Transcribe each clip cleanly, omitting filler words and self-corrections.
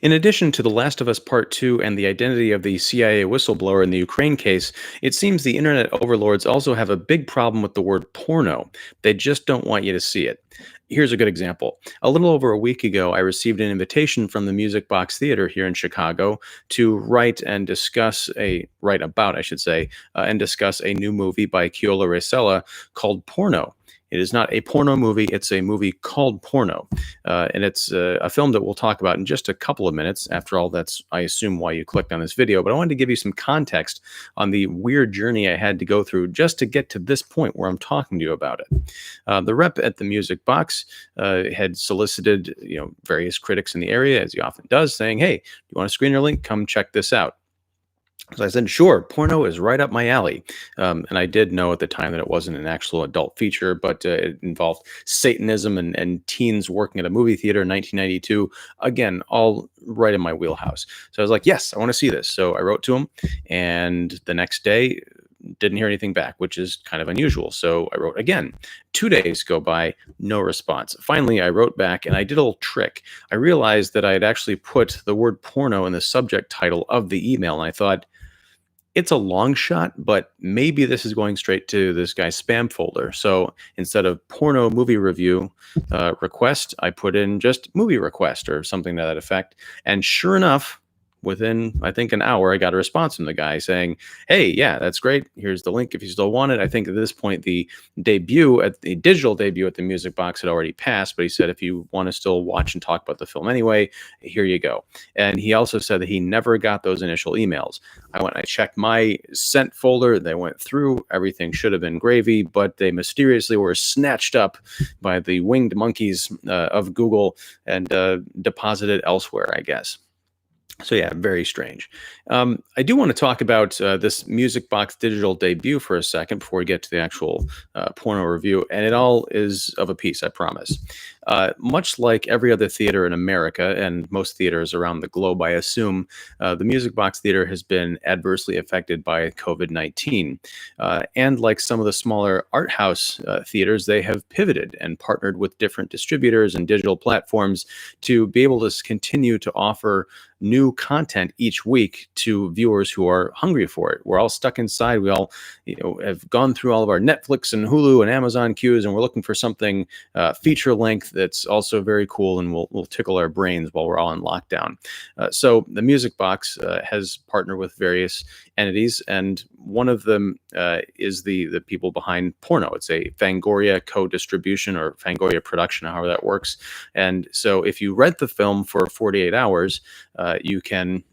In addition to The Last of Us Part 2 and the identity of the CIA whistleblower in the Ukraine case, it seems the internet overlords also have a big problem with the word porno. They just don't want you to see it. Here's a good example. A little over a week ago, I received an invitation from the Music Box Theater here in Chicago to write about, I should say, and discuss a new movie by Keola Racela called Porno. It is not a porno movie, it's a movie called Porno. And it's a film that we'll talk about in just a couple of minutes. After all, that's, I assume, why you clicked on this video. But I wanted to give you some context on the weird journey I had to go through just to get to this point where I'm talking to you about it. The rep at the Music Box had solicited, various critics in the area, as he often does, saying, "Hey, you want a screener link? Come check this out." So I said, sure, porno is right up my alley. And I did know at the time that it wasn't an actual adult feature, but it involved Satanism and teens working at a movie theater in 1992. Again, all right in my wheelhouse. So I was like, yes, I want to see this. So I wrote to him. And the next day, didn't hear anything back, which is kind of unusual. So I wrote again. 2 days go by, no response. Finally, I wrote back and I did a little trick. I realized that I had actually put the word porno in the subject title of the email. And I thought, it's a long shot, but maybe this is going straight to this guy's spam folder. So instead of porno movie review request, I put in just movie request or something to that effect. And sure enough, within, I think, an hour, I got a response from the guy saying, "Hey, yeah, that's great. Here's the link if you still want it." I think at this point, the digital debut at the Music Box had already passed, but he said, "If you want to still watch and talk about the film anyway, here you go." And he also said that he never got those initial emails. I checked my sent folder. They went through. Everything should have been gravy, but they mysteriously were snatched up by the winged monkeys of Google and deposited elsewhere, I guess. So yeah, very strange. I do want to talk about this Music Box digital debut for a second before we get to the actual porno review, and it all is of a piece, I promise. Much like every other theater in America and most theaters around the globe, I assume, the Music Box Theater has been adversely affected by COVID-19. And like some of the smaller art house theaters, they have pivoted and partnered with different distributors and digital platforms to be able to continue to offer new content each week to viewers who are hungry for it. We're all stuck inside. We all, have gone through all of our Netflix and Hulu and Amazon queues, and we're looking for something feature length that's also very cool and will tickle our brains while we're all in lockdown. So the Music Box has partnered with various entities, and one of them is the people behind Porno. It's a Fangoria co-distribution or Fangoria production, however that works. And so if you rent the film for 48 hours, you can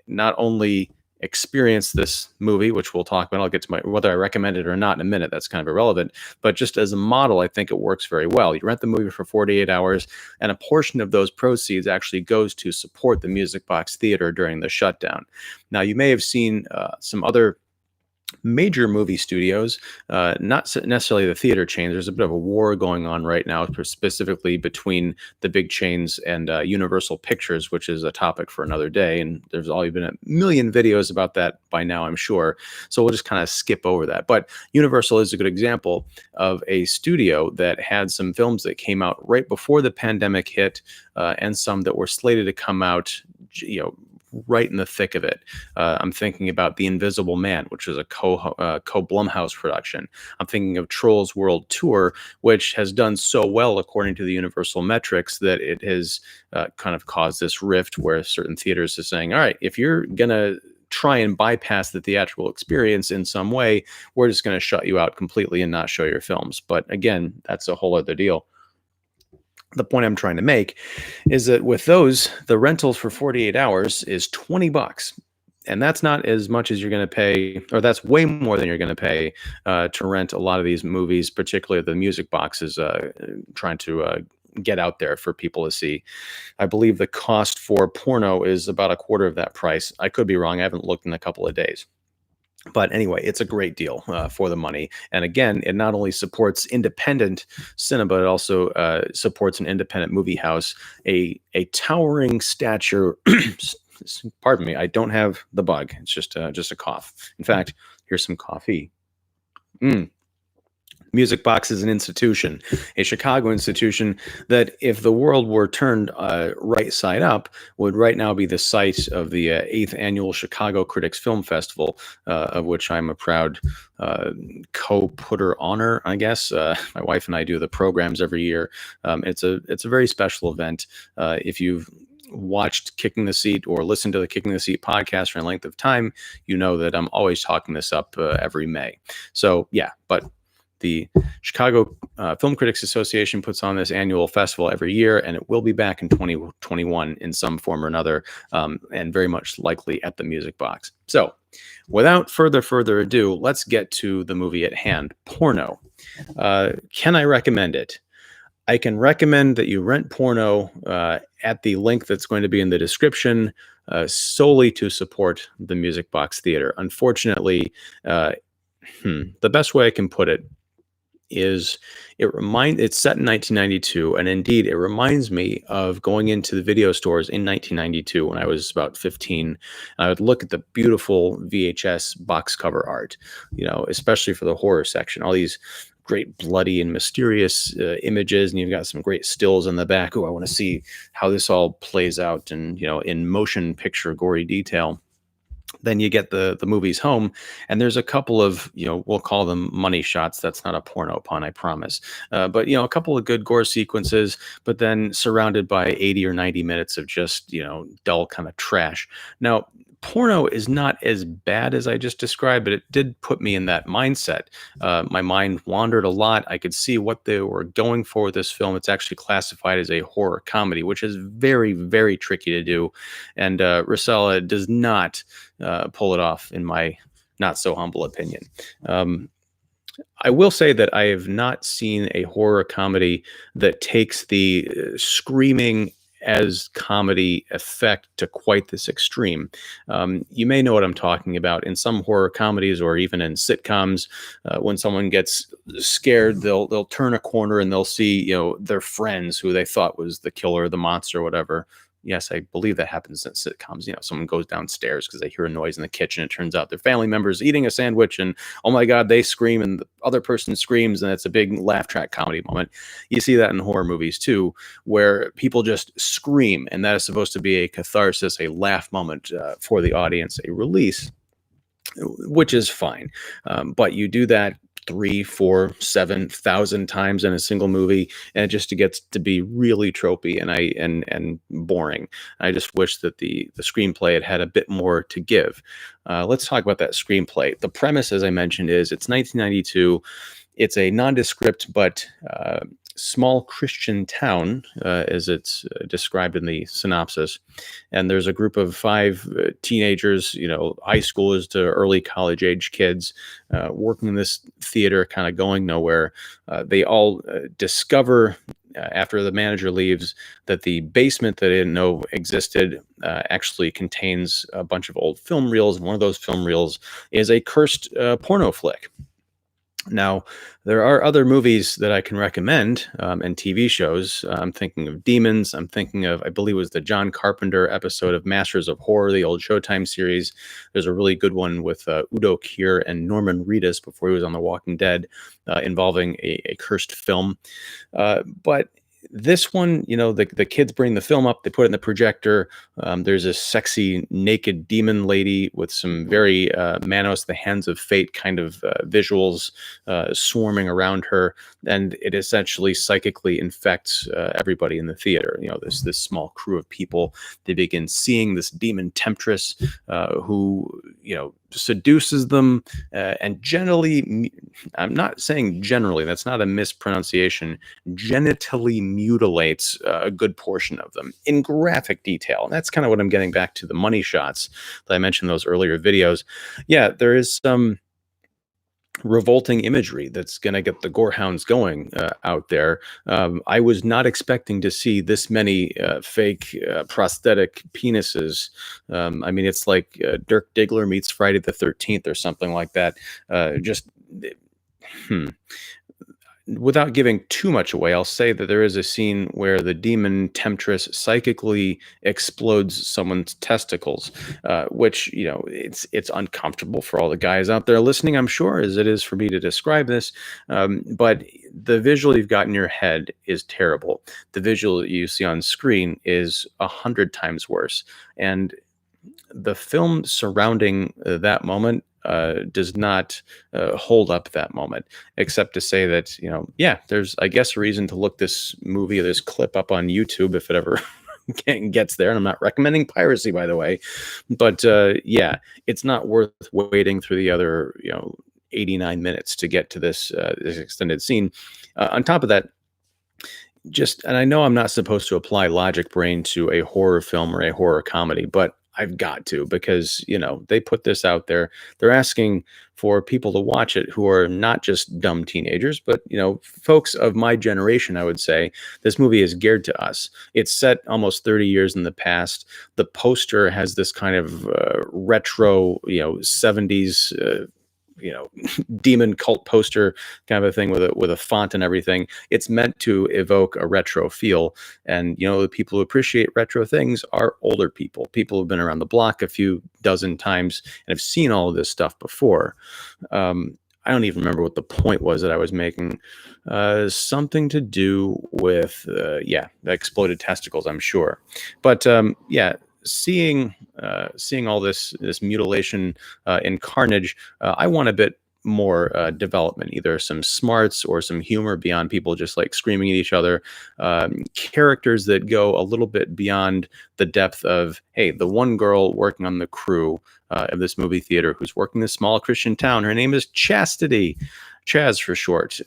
not only experience this movie, which we'll talk about. I'll get to whether I recommend it or not in a minute. That's kind of irrelevant. But just as a model, I think it works very well. You rent the movie for 48 hours, and a portion of those proceeds actually goes to support the Music Box Theater during the shutdown. Now, you may have seen some other major movie studios, not necessarily the theater chains. There's a bit of a war going on right now, specifically between the big chains and Universal Pictures, which is a topic for another day. And there's already been a million videos about that by now, I'm sure. So we'll just kind of skip over that. But Universal is a good example of a studio that had some films that came out right before the pandemic hit, and some that were slated to come out, right in the thick of it. I'm thinking about The Invisible Man, which was a co Blumhouse production. I'm thinking of Trolls World Tour, which has done so well according to the Universal metrics that it has kind of caused this rift where certain theaters are saying, all right, if you're gonna try and bypass the theatrical experience in some way, we're just going to shut you out completely and not show your films. But again, that's a whole other deal. The point I'm trying to make is that with those, the rentals for 48 hours is $20. And that's not as much as you're going to pay, or that's way more than you're going to pay to rent a lot of these movies, particularly the Music Boxes, trying to get out there for people to see. I believe the cost for Porno is about a quarter of that price. I could be wrong. I haven't looked in a couple of days. But anyway, it's a great deal for the money. And again, it not only supports independent cinema, it also supports an independent movie house, a towering stature. Pardon me, I don't have the bug. It's just a cough. In fact, here's some coffee. Music Box is an institution, a Chicago institution that, if the world were turned right side up, would right now be the site of the 8th annual Chicago Critics Film Festival, of which I'm a proud co-putter honor, I guess. My wife and I do the programs every year. It's a very special event. If you've watched Kicking the Seat or listened to the Kicking the Seat podcast for a length of time, you know that I'm always talking this up every May. So yeah, but the Chicago Film Critics Association puts on this annual festival every year, and it will be back in 2021 in some form or another, and very much likely at the Music Box. So without further ado, let's get to the movie at hand, Porno. Can I recommend it? I can recommend that you rent Porno at the link that's going to be in the description, solely to support the Music Box Theater. Unfortunately, the best way I can put it is it's set in 1992, and indeed it reminds me of going into the video stores in 1992 when I was about 15. I would look at the beautiful VHS box cover art, especially for the horror section, all these great bloody and mysterious images, and you've got some great stills in the back. Oh, I want to see how this all plays out, and in motion picture gory detail. Then you get the movies home, and there's a couple of, we'll call them money shots. That's not a porno pun, I promise. But a couple of good gore sequences, but then surrounded by 80 or 90 minutes of just, dull kind of trash. Now, Porno is not as bad as I just described, but it did put me in that mindset. My mind wandered a lot. I could see what they were going for with this film. It's actually classified as a horror comedy, which is very, very tricky to do. And Racela does not pull it off, in my not so humble opinion. I will say that I have not seen a horror comedy that takes the screaming as comedy effect to quite this extreme. You may know what I'm talking about. In some horror comedies, or even in sitcoms, when someone gets scared, they'll turn a corner and they'll see their friends who they thought was the killer, the monster, or whatever. Yes, I believe that happens in sitcoms. Someone goes downstairs because they hear a noise in the kitchen. It turns out their family members eating a sandwich, and oh my God, they scream, and the other person screams, and it's a big laugh track comedy moment. You see that in horror movies too, where people just scream, and that is supposed to be a catharsis, a laugh moment for the audience, a release, which is fine. But you do that 3, 4, 7,000 times in a single movie, and it just gets to be really tropey and boring. I just wish that the screenplay had a bit more to give. Let's talk about that screenplay. The premise, as I mentioned, is it's 1992. It's a nondescript but small Christian town, as it's described in the synopsis. And there's a group of 5 teenagers, high schoolers to early college age kids, working in this theater, kind of going nowhere. They all discover, after the manager leaves, that the basement that they didn't know existed actually contains a bunch of old film reels. And one of those film reels is a cursed porno flick. Now, there are other movies that I can recommend, and TV shows. I'm thinking of Demons. I'm thinking of, I believe it was the John Carpenter episode of Masters of Horror, the old Showtime series. There's a really good one with Udo Kier and Norman Reedus before he was on The Walking Dead, involving a cursed film. But this one, the kids bring the film up, they put it in the projector. There's a sexy naked demon lady with some very Manos, the Hands of Fate kind of visuals swarming around her, and it essentially psychically infects everybody in the theater. This small crew of people. They begin seeing this demon temptress who seduces them, and generally, I'm not saying generally, that's not a mispronunciation, genitally mutilates a good portion of them in graphic detail. And that's kind of what I'm getting back to the money shots that I mentioned in those earlier videos. Yeah, there is some revolting imagery that's going to get the gorehounds going out there. I was not expecting to see this many fake prosthetic penises. It's like Dirk Diggler meets Friday the 13th or something like that. without giving too much away, I'll say that there is a scene where the demon temptress psychically explodes someone's testicles, which it's uncomfortable for all the guys out there listening, I'm sure, as it is for me to describe this. But the visual you've got in your head is terrible. The visual that you see on screen is 100 times worse, and the film surrounding that moment does not hold up that moment, except to say that, yeah, there's, I guess, a reason to look this movie or this clip up on YouTube if it ever gets there. And I'm not recommending piracy, by the way. But yeah, it's not worth waiting through the other, 89 minutes to get to this extended scene. On top of that, and I know I'm not supposed to apply logic brain to a horror film or a horror comedy, but I've got to, because they put this out there. They're asking for people to watch it who are not just dumb teenagers, but folks of my generation. I would say this movie is geared to us. It's set almost 30 years in the past. The poster has this kind of retro 70s demon cult poster kind of a thing with a font and everything. It's meant to evoke a retro feel. And the people who appreciate retro things are older people who've been around the block a few dozen times and have seen all of this stuff before. I don't even remember what the point was that I was making. Something to do with the exploded testicles, I'm sure. But yeah, seeing all this mutilation and carnage, I want a bit more development, either some smarts or some humor beyond people just like screaming at each other. Characters that go a little bit beyond the depth of, hey, the one girl working on the crew of this movie theater who's working in this small Christian town. Her name is Chastity. Chaz for short.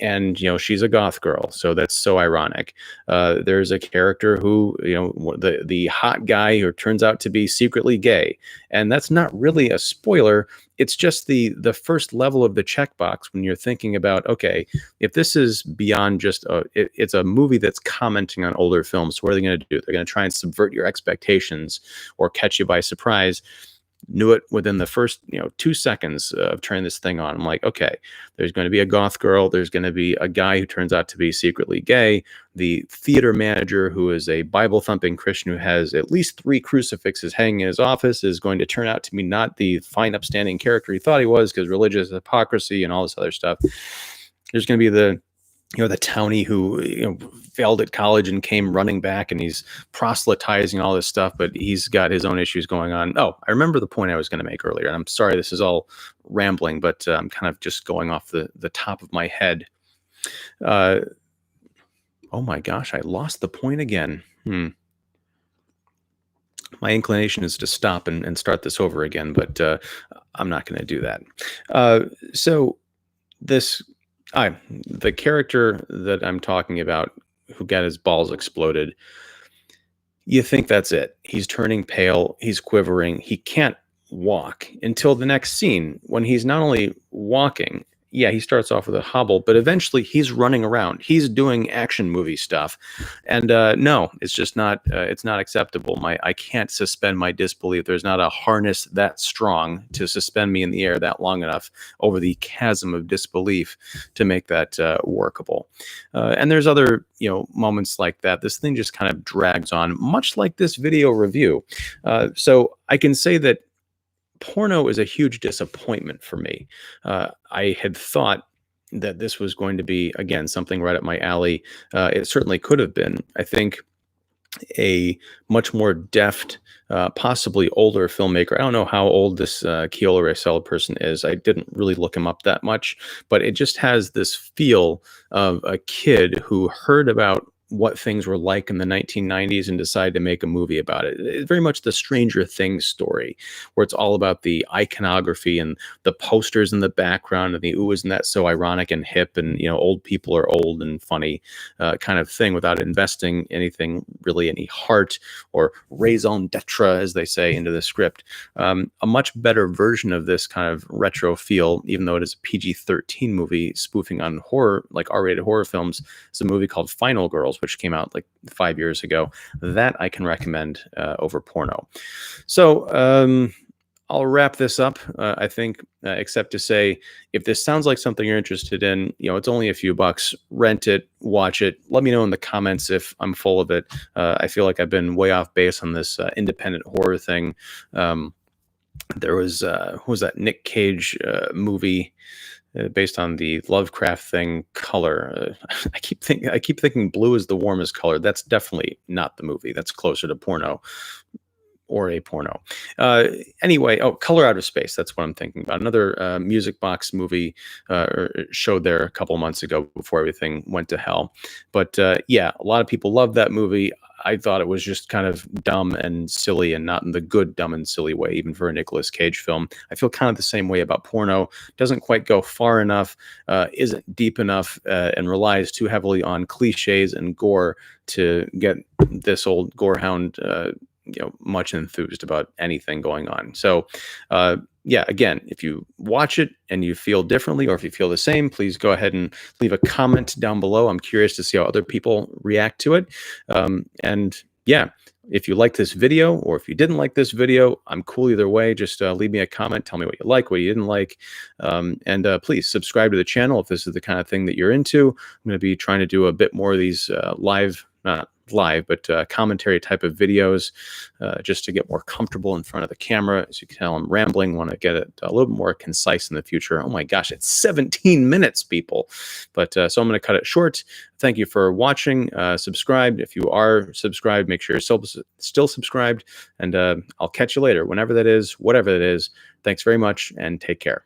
And she's a goth girl, so that's so ironic. There's a character who, the hot guy who turns out to be secretly gay, and that's not really a spoiler. It's just the first level of the checkbox when you're thinking about, okay, if this is beyond just it's a movie that's commenting on older films. So what are they going to do? They're going to try and subvert your expectations or catch you by surprise. Knew it within the first 2 seconds of turning this thing on. I'm like, okay, there's going to be a goth girl, there's going to be a guy who turns out to be secretly gay, the theater manager who is a Bible thumping Christian who has at least 3 crucifixes hanging in his office is going to turn out to be not the fine upstanding character he thought he was, because religious hypocrisy and all this other stuff. There's going to be the townie who failed at college and came running back, and he's proselytizing all this stuff, but he's got his own issues going on. Oh, I remember the point I was going to make earlier. And I'm sorry, this is all rambling, but I'm kind of just going off the top of my head. Oh my gosh, I lost the point again. My inclination is to stop and start this over again, but I'm not going to do that. So the character that I'm talking about who got his balls exploded, you think that's it. He's turning pale. He's quivering. He can't walk until the next scene when he's not only walking, yeah, he starts off with a hobble, but eventually he's running around. He's doing action movie stuff. And no, it's just not, it's not acceptable. I can't suspend my disbelief. There's not a harness that strong to suspend me in the air that long enough over the chasm of disbelief to make that workable. And there's other, moments like that. This thing just kind of drags on, much like this video review. So I can say that porno is a huge disappointment for me. I had thought that this was going to be, again, something right up my alley. It certainly could have been. I think a much more deft, possibly older filmmaker. I don't know how old this Keola Racela person is. I didn't really look him up that much, but it just has this feel of a kid who heard about what things were like in the 1990s and decided to make a movie about it. It's very much the Stranger Things story, where it's all about the iconography and the posters in the background and the ooh, isn't that so ironic and hip, and old people are old and funny kind of thing, without investing any heart or raison d'etre, as they say, into the script. A much better version of this kind of retro feel, even though it is a PG-13 movie spoofing on horror, like R-rated horror films, is a movie called Final Girls, which came out like 5 years ago. That I can recommend over porno. So I'll wrap this up, I think, except to say, if this sounds like something you're interested in, it's only a few bucks. Rent it, watch it. Let me know in the comments if I'm full of it. I feel like I've been way off base on this independent horror thing. Um, there was, what was that Nick Cage movie based on the Lovecraft thing, Color. I keep thinking blue is the warmest color. That's definitely not the movie. That's closer to porno or a porno. Uh, anyway, oh, Color Out of Space. That's what I'm thinking about. Another music box movie showed there a couple months ago before everything went to hell. But yeah, a lot of people love that movie. I thought it was just kind of dumb and silly, and not in the good, dumb and silly way, even for a Nicolas Cage film. I feel kind of the same way about porno. Doesn't quite go far enough, isn't deep enough, and relies too heavily on cliches and gore to get this old gorehound much enthused about anything going on. So yeah, again, if you watch it and you feel differently, or if you feel the same, please go ahead and leave a comment down below. I'm curious to see how other people react to it. And yeah, if you liked this video, or if you didn't like this video, I'm cool either way. Just leave me a comment. Tell me what you like, what you didn't like. And please subscribe to the channel if this is the kind of thing that you're into. I'm going to be trying to do a bit more of these not live, but commentary type of videos, just to get more comfortable in front of the camera. As you can tell, I'm rambling. Want to get it a little bit more concise in the future. Oh my gosh, it's 17 minutes, people. But so I'm going to cut it short. Thank you for watching. Subscribe. If you are subscribed, make sure you're still subscribed. And I'll catch you later, whenever that is, whatever that is. Thanks very much, and take care.